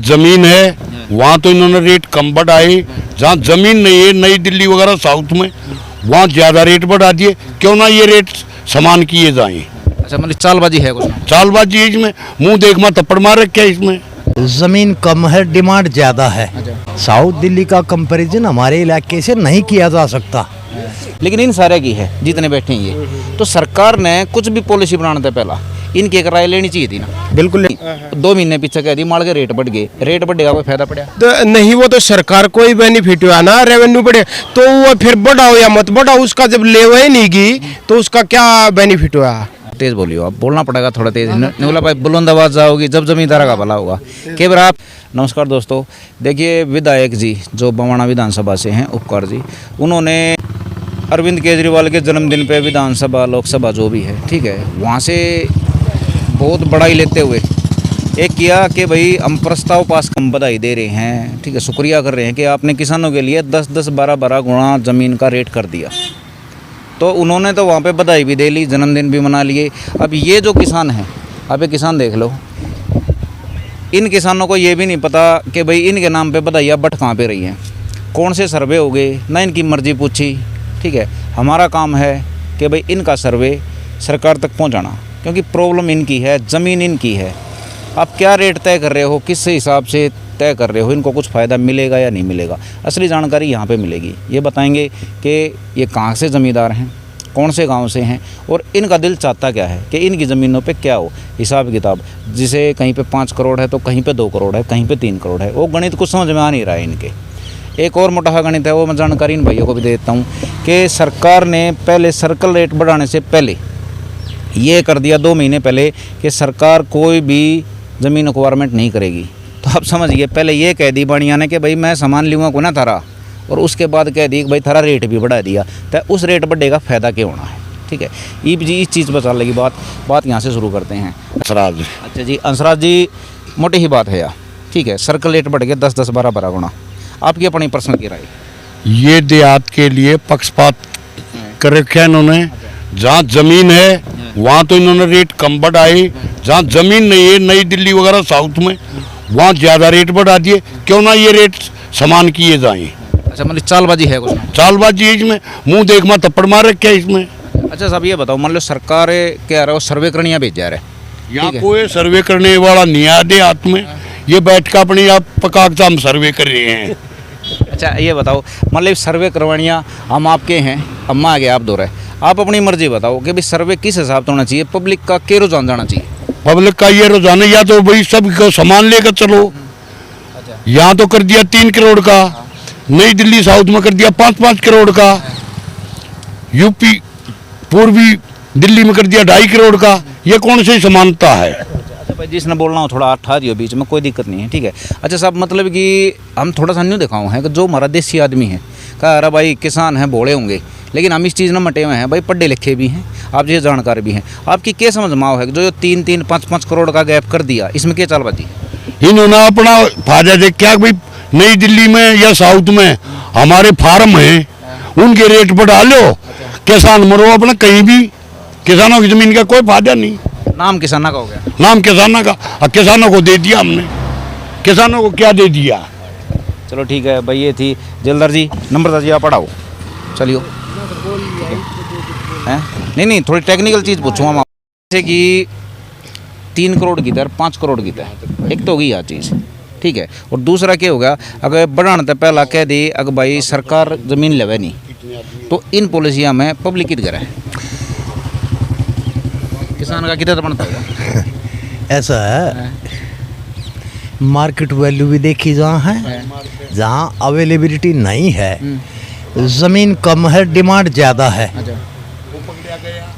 जमीन है वहाँ तो इन्होंने रेट कम बढ़ाए, जहाँ जमीन नहीं है नई दिल्ली वगैरह साउथ में वहाँ ज़्यादा रेट बढ़ा दिए। क्यों ना ये रेट समान किए जाएं। अच्छा मतलब चालबाजी है कुछ? चालबाजी है इसमें, मुंह देख मैं थप्पड़ मार रखे है इसमें। जमीन कम है, डिमांड ज्यादा है। साउथ दिल्ली का कंपैरिजन हमारे इलाके से नहीं किया जा सकता। लेकिन इन सारे की है जितने बैठे हैं ये, तो सरकार ने कुछ भी पॉलिसी बनाने से पहला इनकी एक राय लेनी चाहिए थी ना। बिल्कुल 2 महीने पीछे कह दी माल के रेट बढ़ गए, रेट बढ़ेगा कोई फायदा पड़ा? तो नहीं, वो तो सरकार को ही बेनिफिट हुआ ना, रेवेन्यू बढ़े तो वो फिर बढ़ाओ या मत बढ़ाओ, उसका जब लेवा ही नहीं गई तो उसका क्या बेनिफिट हुआ। तेज बोलियो, आप बोलना पड़ेगा थोड़ा तेज, निवला भाई बुलंद आवाज जाओगी जब जमींदार का भला होगा। केवल आप नमस्कार दोस्तों, देखिए विधायक जी जो बवाना विधानसभा से हैं उपकार जी, उन्होंने अरविंद केजरीवाल के जन्मदिन पे विधानसभा लोकसभा जो भी है ठीक है वहाँ से बहुत बड़ाई लेते हुए एक किया कि भाई हम प्रस्ताव पास हम बधाई दे रहे हैं, ठीक है शुक्रिया कर रहे हैं कि आपने किसानों के लिए 10-10 12-12 गुना ज़मीन का रेट कर दिया। तो उन्होंने तो वहाँ पे बधाई भी दे ली, जन्मदिन भी मना लिए। अब ये जो किसान हैं, अब ये किसान देख लो, इन किसानों को ये भी नहीं पता कि भाई इनके नाम पे बधाइयाँ बट कहाँ पे रही हैं, कौन से सर्वे हो गए, ना इनकी मर्जी पूछी। ठीक है, हमारा काम है कि भाई इनका सर्वे सरकार तक पहुँचाना, क्योंकि प्रॉब्लम इनकी है, ज़मीन इनकी है। आप क्या रेट तय कर रहे हो, किस हिसाब से तय कर रहे हो, इनको कुछ फ़ायदा मिलेगा या नहीं मिलेगा, असली जानकारी यहाँ पे मिलेगी। ये बताएंगे कि ये कहाँ से ज़मींदार हैं, कौन से गांव से हैं और इनका दिल चाहता क्या है कि इनकी ज़मीनों पे क्या हो हिसाब किताब। जिसे कहीं पे 5 करोड़ है तो कहीं पे 2 करोड़ है, कहीं पे 3 करोड़ है, वो गणित कुछ समझ में आ नहीं रहा है इनके। एक और मोटा गणित है, वो मैं जानकारी इन भाइयों को भी देता हूँ कि सरकार ने पहले सर्कल रेट बढ़ाने से पहले ये कर दिया 2 महीने पहले कि सरकार कोई भी ज़मीन एक्वायरमेंट नहीं करेगी। तो आप समझिए, पहले ये कह दी बढ़िया ने कि भाई मैं सामान लूँगा को ना थारा, और उसके बाद कह दी कि भाई थारा रेट भी बढ़ा दिया, तो उस रेट बढ़ेगा फ़ायदा क्या होना है। ठीक है, ये जी इस चीज़ पर चल लगी बात यहाँ से शुरू करते हैं। अंसराज। अच्छा जी, अंसराज जी मोटी ही बात है यार, ठीक है सर्कल रेट बढ़ गया 10-10 12-12 गुना, आपकी अपनी पर्सनल की राय? ये देहात के लिए पक्षपात कर रखे हैं इन्होंने। जहाँ जमीन है वहाँ तो इन्होंने रेट कम बढ़ाए, जहाँ जमीन नहीं है नई दिल्ली वगैरह साउथ में वहाँ ज़्यादा रेट बढ़ा दिए। क्यों ना ये रेट समान किए जाएं। अच्छा मतलब चालबाजी है कुछ? चालबाजी है इसमें, मुंह देख मैं थप्पड़ मार रखे है इसमें। अच्छा साहब ये बताओ, मान लो सरकार क्या रहा है, सर्वे करने भेज जा रहा है, यहाँ कोई सर्वे करने वाला नहीं आ देहात में, ये बैठ कर अपनी आप पका के हम सर्वे कर रहे हैं। अच्छा ये बताओ, मतलब सर्वे करवानियाँ हम आपके हैं, अम्मा आगे आप दो रहे, आप अपनी मर्जी बताओ कि भाई सर्वे किस हिसाब से होना चाहिए, पब्लिक का क्या रुझान जाना चाहिए? पब्लिक का ये रुझान या तो भाई सब को सामान लेकर चलो। यहाँ तो कर दिया 3 करोड़ का, नई दिल्ली साउथ में कर दिया 5-5 करोड़ का, यूपी पूर्वी दिल्ली में कर दिया 2.5 करोड़ का। ये कौन सी समानता है? अच्छा भाई जिसने बोलना हो थोड़ा ठा दियो बीच में, कोई दिक्कत नहीं है, ठीक है। अच्छा साहब मतलब कि हम थोड़ा सा न्यू दिखाऊँ है कि जो हमारा देसी आदमी है कहा अरे भाई किसान हैं भोले होंगे, लेकिन हम इस चीज़ में मटे हुए हैं भाई, पढ़े लिखे भी हैं, आप ये जानकार भी हैं। आपकी क्या समझ माओ है जो 3-3 5-5 करोड़ का गैप कर दिया, इसमें क्या चालबाजी? इन्होंने अपना फायदा देख क्या भाई नई दिल्ली में या साउथ में हमारे फार्म हैं उनके रेट बढ़ा लो, किसान मरो अपना कहीं भी, किसानों की जमीन का कोई फायदा नहीं। नाम किसाना का हो गया, नाम किसाना का, अब किसानों को दे दिया हमने, किसानों को क्या दे दिया। चलो ठीक है भाई, ये थी जलदार जी, नंबर जी आप पढ़ाओ चलियो हैं। नहीं थोड़ी टेक्निकल चीज़ पूछूँगा मैं, जैसे कि 3 करोड़ की दर 5 करोड़ की दर, एक तो होगी यह चीज़, ठीक है। और दूसरा क्या होगा, अगर बढ़ाने तो पहला कह दे अगर भाई सरकार ज़मीन लेवे नहीं, तो इन पॉलिसियाँ में पब्लिक की है, किसान का कितना बनता होगा? ऐसा है, मार्केट वैल्यू भी देखी जहाँ है, जहाँ अवेलेबिलिटी नहीं है, ज़मीन कम है, डिमांड ज़्यादा है।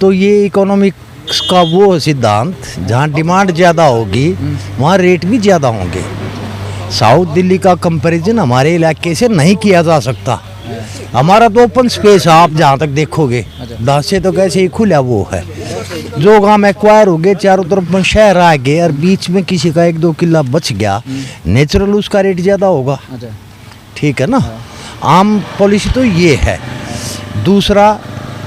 तो ये इकोनॉमिक्स का वो सिद्धांत, जहाँ डिमांड ज़्यादा होगी वहाँ रेट भी ज़्यादा होंगे। साउथ दिल्ली का कंपैरिजन हमारे इलाके से नहीं किया जा सकता। हमारा तो ओपन स्पेस है, आप जहाँ तक देखोगे 10 से तो कैसे ही खुला वो है। जो गांव एक्वायर हो गए, चारों तरफ में शहर आ गए और बीच में किसी का 1-2 किला बच गया, नेचुरल उसका रेट ज़्यादा होगा, ठीक है ना। आम पॉलिसी तो ये है। दूसरा,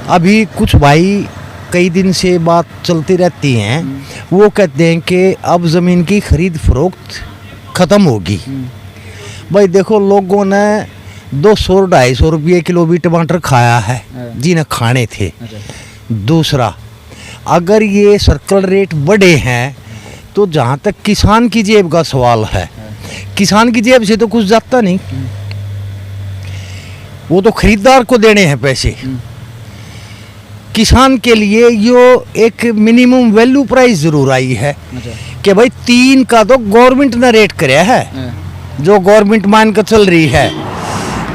अभी कुछ भाई कई दिन से बात चलती रहती हैं, वो कहते हैं कि अब ज़मीन की खरीद फरोख्त ख़त्म होगी। भाई देखो, लोगों ने 200-250 रुपये किलो भी टमाटर खाया है जिन्हें खाने थे। दूसरा, अगर ये सर्कल रेट बढ़े हैं तो जहाँ तक किसान की जेब का सवाल है, किसान की जेब से तो कुछ जाता नहीं, वो तो खरीदार को देने हैं पैसे। किसान के लिए यो एक मिनिमम वैल्यू प्राइस जरूर आई है कि भाई 3 का तो गवर्नमेंट ने रेट कराया है, जो गवर्नमेंट मान कर चल रही है।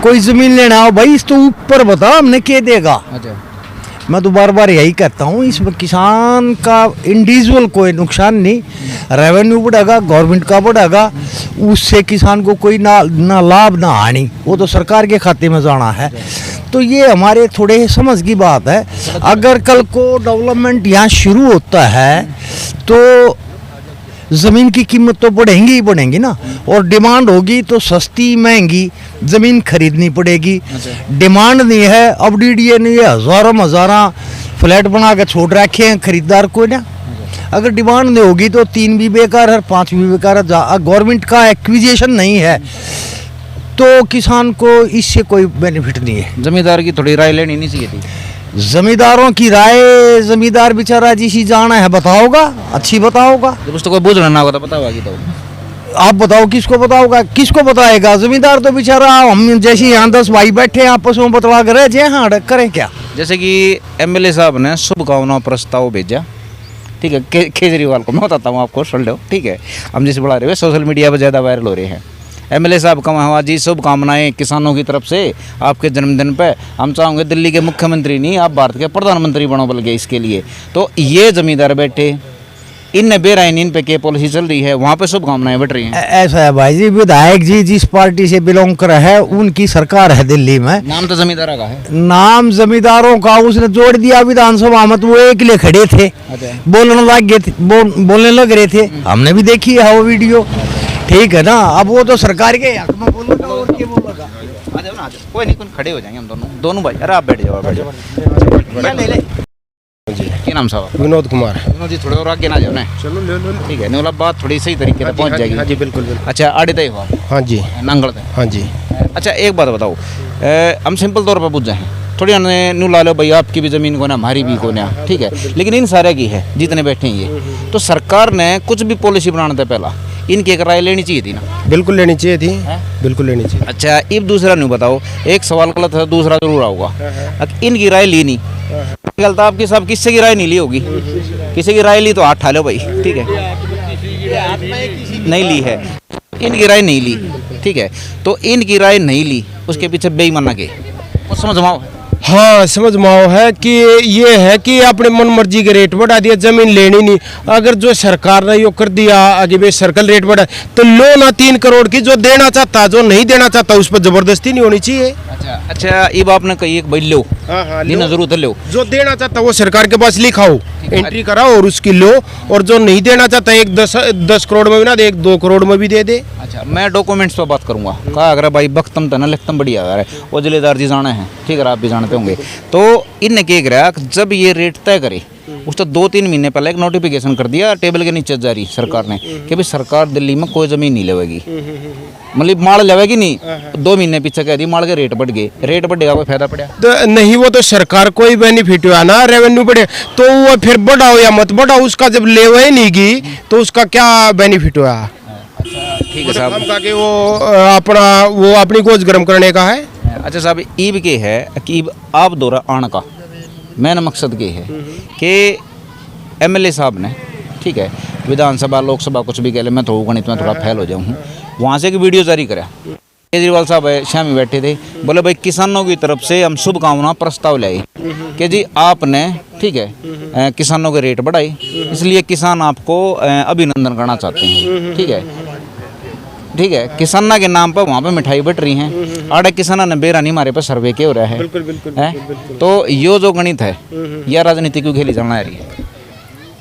कोई जमीन लेना हो भाई, इस तो ऊपर बताओ हमने क्या देगा। मैं तो बार बार यही कहता हूँ, इसमें किसान का इंडिविजुअल कोई नुकसान नहीं, रेवेन्यू बढ़ेगा, गवर्नमेंट का बढ़ेगा, उससे किसान को कोई ना लाभ ना हानि, वो तो सरकार के खाते में जाना है। तो ये हमारे थोड़े समझ की बात है। अगर कल को डेवलपमेंट यहाँ शुरू होता है तो ज़मीन की कीमत तो बढ़ेंगी ही बढ़ेंगी ना, और डिमांड होगी तो सस्ती महंगी ज़मीन खरीदनी पड़ेगी। डिमांड नहीं है, अब डीडीए ने ये हज़ारों फ्लैट बना के छोड़ रखे हैं खरीदार को ना। अगर डिमांड नहीं होगी तो 3 भी बेकार है, 5 भी बेकार है। गवर्नमेंट का एक्विजिशन नहीं है तो किसान को इससे कोई बेनिफिट नहीं है। जमींदार की थोड़ी राय लेनी नहीं चाहिए थी। जमींदारों की राय, जमींदार बेचारा जिसी जाना है बताओगा, अच्छी बताओगा। जब उसको कोई बूझना ना होगा तो पता होगा तो आप बताओ किसको बताओगा, किसको बताएगा? जमींदार तो बेचारा हम जैसे यहाँ 10 भाई बैठे हैं आपस में बतवा कर रहे जे, हाँ करें क्या। जैसे कि एमएलए साहब ने शुभकामना प्रस्ताव भेजा, ठीक है, केजरीवाल को। मैं बताता हूँ आपको, सुन लो, ठीक है। हम जिसे बढ़ा रहे हैं, सोशल मीडिया पर ज़्यादा वायरल हो रहे हैं। एमएलए साहब का वहाँ जी शुभकामनाएं किसानों की तरफ से आपके जन्मदिन पे। हम चाहेंगे दिल्ली के मुख्यमंत्री नहीं, आप भारत के प्रधानमंत्री बनो बल्कि इसके लिए। तो ये जमींदार बैठे, इन बेराइन इन पे क्या पॉलिसी चल रही है, वहाँ पे शुभकामनाएं बैठ रही हैं। ऐसा है भाई जी, विधायक जी जिस पार्टी से बिलोंग कर है उनकी सरकार है दिल्ली में। नाम तो जमींदारों का है, नाम जमींदारों का उसने जोड़ दिया विधानसभा में, तो वो एक लिए खड़े थे, बोलने लग रहे थे। हमने भी देखी है वो वीडियो, ठीक है ना। अब वो तो सरकार के हक में बोलूंगा और क्या बोलूंगा। कोई नहीं, खड़े हो जाएंगे हम दोनों भाई। अरे आप बैठ जाओ, ले ले। क्या नाम साहब? विनोद कुमार। विनोद जी थोड़े और आगे ना जाओ ना। चलो ले लो। ठीक है, मतलब बात थोड़ी सही तरीके से पहुंच जाएगी। हाँ जी, बिल्कुल बिल्कुल। अच्छा, आड़े तय हुआ? हाँ जी, नांगल तय। हाँ जी। अच्छा, एक बात बताओ, हम सिंपल तौर पर पूछ जाएं, थोड़ी हमने न्यू ला लो भाई, आपकी भी ज़मीन को ना, हमारी भी को ना, ठीक है, लेकिन इन सारे की है जितने बैठे हैं ये। तो सरकार ने कुछ भी पॉलिसी बनाना था पहला, इनकी एक राय लेनी चाहिए थी ना। बिल्कुल लेनी चाहिए थी, बिल्कुल लेनी चाहिए। अच्छा, अब दूसरा नहीं बताओ, एक सवाल गलत है, दूसरा जरूर आऊगा। इनकी राय ली नहीं, गलत आपकी साहब, किससे की राय नहीं ली होगी? किसी की राय ली तो हाथ ठा लो भाई, ठीक है, नहीं ली है, इनकी राय नहीं ली, ठीक है। तो इनकी राय नहीं ली, उसके पीछे बेईमाना के वो समझ माओ है। हाँ, समझ माओ है कि ये है कि अपने मन मर्जी के रेट बढ़ा दिया, जमीन लेनी नहीं। अगर जो सरकार ने यो कर दिया आगे भी सर्कल रेट बढ़ा, तो लो ना 3 करोड़ की, जो देना चाहता, जो नहीं देना चाहता उस पर जबरदस्ती नहीं होनी चाहिए। अच्छा, अब आपने कही एक भाई लो, लेना जरूर है, लो। जो देना चाहता वो सरकार के पास लिखाओ, एंट्री कराओ और उसकी लो, और जो नहीं देना चाहता एक 10 करोड़ में भी ना दे, 2 करोड़ में भी दे दे। अच्छा, मैं डॉक्यूमेंट्स पर बात करूंगा। कहा अगर भाई बख्तम तना लिखतम बढ़िया है, वो जिलेदार जी जाना है, ठीक है, आप भी जानते होंगे। तो इनने क्या करा, जब ये रेट तय करे उस तो 2-3 महीने पहले एक नोटिफिकेशन कर दिया टेबल के नीचे जारी सरकार ने कि भाई सरकार दिल्ली में कोई जमीन नहीं लेवेगी, मतलब माल लेवेगी नहीं। 2 महीने पीछे कह दी, माल के रेट बढ़ गए, रेट बढ़ेगा कोई फायदा पड़ा तो नहीं, वो तो सरकार को ही बेनिफिट हुआ ना, रेवेन्यू बढ़े तो वो फिर बढ़ाओ या मत बढ़ाओ, उसका जब लेवा ही नहीं गई तो उसका क्या बेनिफिट हुआ? ठीक है साहब, वो अपनी गोज गर्म करने का है। अच्छा साहब, ईब के है कि आप दौरा आने का मेन मकसद ये है कि एमएलए साहब ने, ठीक है, विधानसभा लोकसभा कुछ भी कह ले, मैं तो गणित में थोड़ा फेल हो जाऊँ, वहाँ से एक वीडियो जारी करा। केजरीवाल साहब शाम में बैठे थे, बोले भाई किसानों की तरफ से हम शुभकामना प्रस्ताव लाए कि जी आपने, ठीक है, किसानों के रेट बढ़ाए, इसलिए किसान आपको अभिनंदन करना चाहते हैं, ठीक है, ठीक है। किसाना के नाम पर वहाँ पे मिठाई बट रही हैं, आड़े किसाना ने बेरानी हमारे पे सर्वे के हो रहा है। बिल्कुल बिल्कुल, है? बिल्कुल। तो यो जो गणित है यह राजनीति क्यों खेली जाना रही है?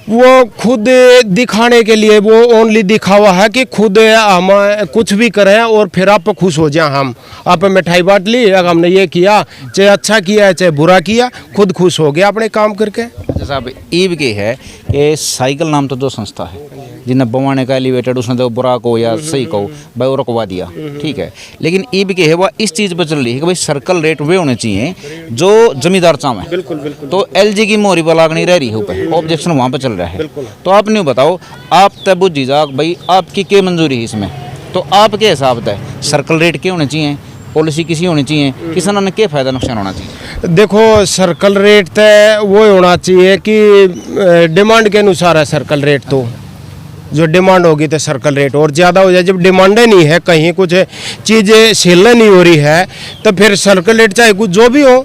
वो खुद दिखाने के लिए, वो ओनली दिखावा है कि खुद हम कुछ भी करें और फिर आप खुश हो जाए। हम आप मिठाई बांट ली, हमने ये किया, चाहे अच्छा किया चाहे बुरा किया, खुद खुश हो गया अपने काम करके। अच्छा साहब, ईब के है कि साइकिल नाम तो जो संस्था है, जिन्हें बवाने का एलिवेटेड उसने तो बुरा को या सही कहो भाई वो रुकवा दिया, ठीक है। लेकिन ये भी है वह इस चीज़ पर चल रही है कि भाई सर्कल रेट वे होने चाहिए जो जमींदार चाहें। बिल्कुल बिल्कुल। तो एलजी की मोहरी बलाग नहीं रह रही है ऊपर, ऑब्जेक्शन वहाँ पर चल रहा है। तो आप नहीं बताओ, आप तब बुझी जाओ भाई आपकी क्या मंजूरी है इसमें, तो आपके हिसाब से सर्कल रेट क्या होने चाहिए, पॉलिसी किसी होनी चाहिए, किसानों ने क्या फ़ायदा नुकसान होना चाहिए? देखो सर्कल रेट तो वो होना चाहिए कि डिमांड के अनुसार है सर्कल रेट, तो जो डिमांड होगी तो सर्कल रेट और ज़्यादा हो जाए। जब डिमांड नहीं है, कहीं कुछ चीज़ें सेल नहीं हो रही है, तो फिर सर्कल रेट चाहे कुछ जो भी हो,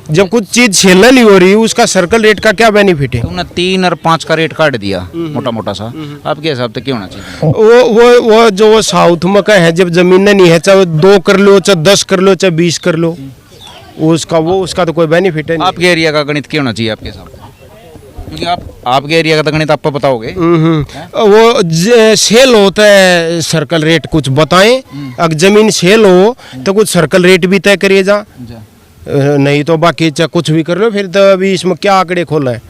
जब कुछ चीज़ सेल नहीं हो रही उसका सर्कल रेट का क्या बेनिफिट है? तुमने 3 और 5 का रेट काट दिया मोटा मोटा सा, आपके हिसाब से क्या होना चाहिए? वो जो साउथ में का है, जब जमीन नहीं है, चाहे 2 कर लो, चाहे 10 कर लो, चाहे 20 कर लो, उसका तो कोई बेनिफिट है नहीं। आपके एरिया का गणित क्या होना चाहिए आपके हिसाब से? क्योंकि आपके एरिया का तो गणित आपको बताओगे। वो सेल होता है सर्कल रेट, कुछ बताएं। अगर जमीन सेल हो तो कुछ सर्कल रेट भी तय करिए जा, नहीं तो बाकी चाहे कुछ भी कर लो। फिर तो अभी इसमें क्या आंकड़े खोलना है,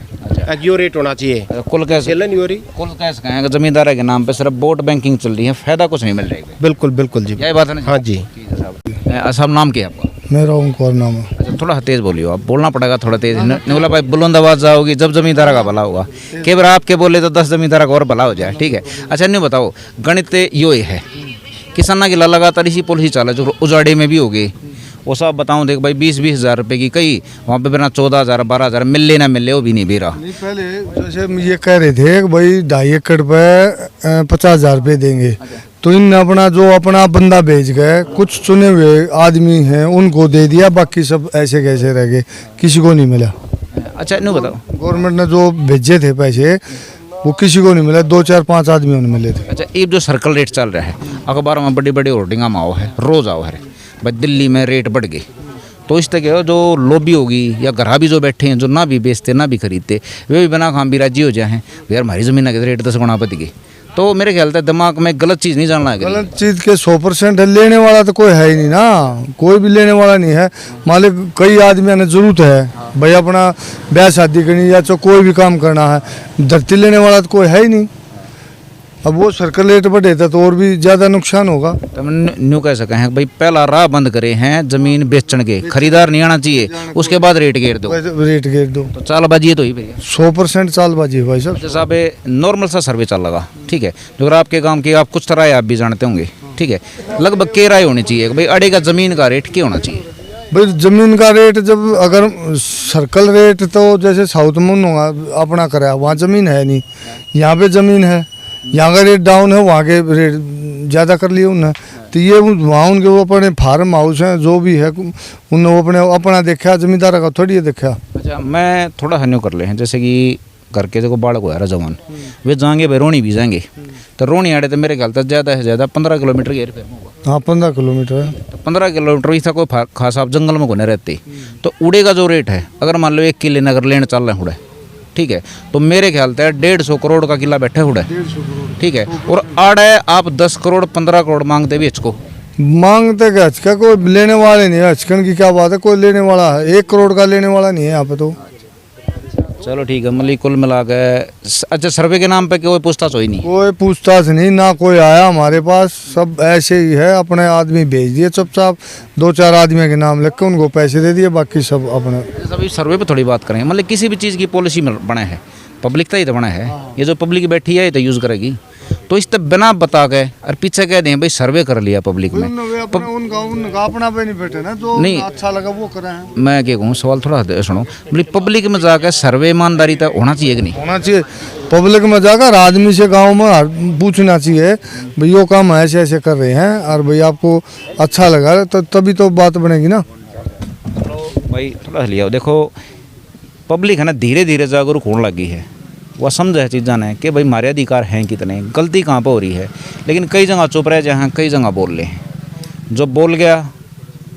एक्यूरेट होना चाहिए। कुल कैसे सेल नहीं हो रही, कुल कैसे कहें जमींदार के नाम पे सिर्फ वोट बैंकिंग चल रही है, फायदा कुछ नहीं मिल रहा है। बिल्कुल बिल्कुल जी, यही बात है ना? हाँ जी। सब नाम क्या है आपका? मेरा ओमकार नाम है। अच्छा थोड़ा तेज बोलियो, आप बोलना पड़ेगा थोड़ा तेज। निवला भाई बुलंद आवाज जाओगी जब जमींदार का भला होगा, कई बार आपके बोले तो 10 जमींदार का और भला हो जाए, ठीक है। अच्छा नहीं बताओ, गणित यो है किसाना की लगातार इसी पॉलिसी चाल है जो उजाड़े में भी हो गई। वो सब बताऊं देख भाई 20-20 हज़ार रुपये की कई वहाँ पे बिना 14,000 12,000 मिले ना मिले वो भी नहीं बेरा। नहीं पहले जैसे ये कह रहे थे कि भाई 2.5 एकड़ पे 50,000 रुपये देंगे, तो इन अपना बंदा भेज गए, कुछ चुने हुए आदमी हैं उनको दे दिया, बाकी सब ऐसे कैसे रह गए, किसी को नहीं मिला। अच्छा नहीं बताओ, गवर्नमेंट ने जो भेजे थे पैसे वो किसी को नहीं मिला, 2 4 5 आदमियों ने मिले थे। अच्छा ये जो सर्कल रेट चल रहा है अखबारों में बड़ी बड़ी होर्डिंग में आओ है, रोज़ आओ है भाई दिल्ली में रेट बढ़ गए, तो इस तरह जो लॉबी होगी या ग्राहक जो बैठे हैं जो ना भी बेचते ना भी खरीदते वे भी बना खाम भी राजी हो जाए हैं यार हमारी ज़मीन के रेट 10 गुना बढ़ गई। तो मेरे ख्याल से दिमाग में गलत चीज़ नहीं जानना है। गलत चीज़ के 100% है, लेने वाला तो कोई है ही नहीं ना, कोई भी लेने वाला नहीं है। मालिक कई आदमियों ने जरूरत है भाई अपना ब्याह शादी करनी या तो कोई भी काम करना है, धरती लेने वाला तो कोई है ही नहीं। अब वो सर्कल रेट बढ़े तो और भी ज़्यादा नुकसान होगा। तो न्यू कह सकें हैं भाई पहला राह बंद करे हैं जमीन बेचने के, खरीदार नहीं आना चाहिए, उसके बाद रेट गिर दो, रेट गिर दो। तो चालबाजी है तो ही भैया 100% चालबाजी है भाई साहब। जैसा पे नॉर्मल सा सर्वे चल लगा, ठीक है, जो अगर आपके गांव की आप कुछ तरह आप भी जानते होंगे, ठीक है, लगभग क्या राय होनी चाहिए भाई अड़े का ज़मीन का रेट क्या होना चाहिए? भाई ज़मीन का रेट जब अगर सर्कल रेट तो जैसे साउथ में होगा अपना कराया, वहाँ ज़मीन है नहीं, यहाँ पे ज़मीन है, यहाँ का रेट डाउन है, वहाँ के रेट ज़्यादा कर लिए उन्होंने। तो ये वहाँ उनके वो अपने फार्म हाउस हैं जो भी है उन्होंने वो अपना देखा, जमींदार का थोड़ी देखा। अच्छा मैं थोड़ा हन्यू कर ले हैं, जैसे कि घर के जो बाढ़ को है जवान वे जाएंगे भाई रोनी भी जाएंगे, तो रोनी आड़े तो मेरे ख्याल तक ज़्यादा से ज़्यादा 15 किलोमीटर के एयर होगा। हाँ 15 किलोमीटर है, तो 15 किलोमीटर इस कोई खास आप जंगल में घूने रहते, तो उड़े का जो रेट है अगर मान लो 1 किले नगर लेने चल रहे हैं उड़े, ठीक है, तो मेरे ख्याल से 150 करोड़ का किला बैठा हुआ है, ठीक है, और आड़े आप 10 करोड़ 15 करोड़ मांगते भी इसको मांगते क्या हचका, कोई लेने वाले नहीं है। हचकन की क्या बात है, कोई लेने वाला है 1 करोड़ का लेने वाला नहीं है यहाँ पे तो। चलो ठीक है, मतलब कुल मिला के अच्छा सर्वे के नाम पे कोई पूछताछ हुई नहीं? कोई पूछताछ नहीं, ना कोई आया हमारे पास, सब ऐसे ही है, अपने आदमी भेज दिए चुपचाप, 2 4 आदमियों के नाम लिख के उनको पैसे दे दिए, बाकी सब अपने। अभी सर्वे पे थोड़ी बात करें, मतलब किसी भी चीज़ की पॉलिसी बना है पब्लिक का ही तो बना है, ये जो पब्लिक बैठी है ये तो यूज़ करेगी, तो इस तक बिना बता के और पीछे कह दें भाई सर्वे कर लिया पब्लिक में, उनका अपना बेनिफिट है ना, जो नहीं अच्छा लगा वो करें हैं। मैं क्या कहूँ सवाल थोड़ा सुनो, मतलब पब्लिक में जाकर सर्वे ईमानदारी तो होना चाहिए कि नहीं होना चाहिए? पब्लिक में जाकर आदमी से गांव में पूछना चाहिए भाई यो काम ऐसे ऐसे कर रहे हैं और भाई आपको अच्छा लगा तो तभी तो बात बनेगी ना। भाई थोड़ा लिया देखो पब्लिक है ना धीरे धीरे जागरूक होने लगी है, वह समझ है चीज़ जाने कि भाई हमारे अधिकार हैं कितने, गलती कहाँ पर हो रही है, लेकिन कई जगह चुप रहे जहाँ कई जगह बोल ले, जो बोल गया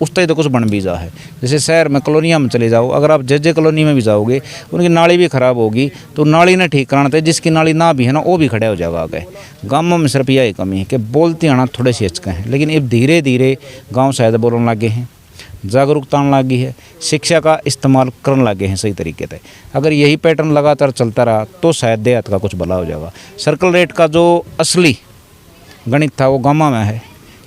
उस तक तो कुछ बन भी जा है। जैसे शहर में कॉलोनिया में चले जाओ, अगर आप जे कॉलोनी में भी जाओगे उनकी नाली भी ख़राब होगी तो नाली ने ठीक कराना, जिसकी नाली ना भी है ना वो भी खड़ा हो जाएगा आगे। गाँवों में सिर्फ यही कमी है कि बोलते आना थोड़े से हिचके हैं, लेकिन अब धीरे धीरे गाँव शायद बोलने लगे हैं, जागरूकता आने लगी है, शिक्षा का इस्तेमाल करने लगे हैं सही तरीके से। अगर यही पैटर्न लगातार चलता रहा तो शायद देहात का कुछ भला हो जाएगा। सर्कल रेट का जो असली गणित था वो गामा में है,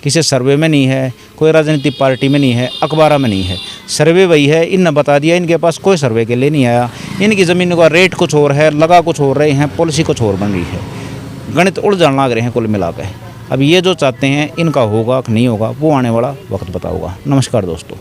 किसी सर्वे में नहीं है, कोई राजनीतिक पार्टी में नहीं है, अखबार में नहीं है। सर्वे वही है, इनने बता दिया, इनके पास कोई सर्वे के लिए नहीं आया। इनकी ज़मीन का रेट कुछ और है, लगा कुछ और रहे हैं, पॉलिसी कुछ और बन रही है, गणित उलझाने लग रहे हैं कुल मिला के। अब ये जो चाहते हैं इनका होगा कि नहीं होगा वो आने वाला वक्त बताऊंगा। नमस्कार दोस्तों।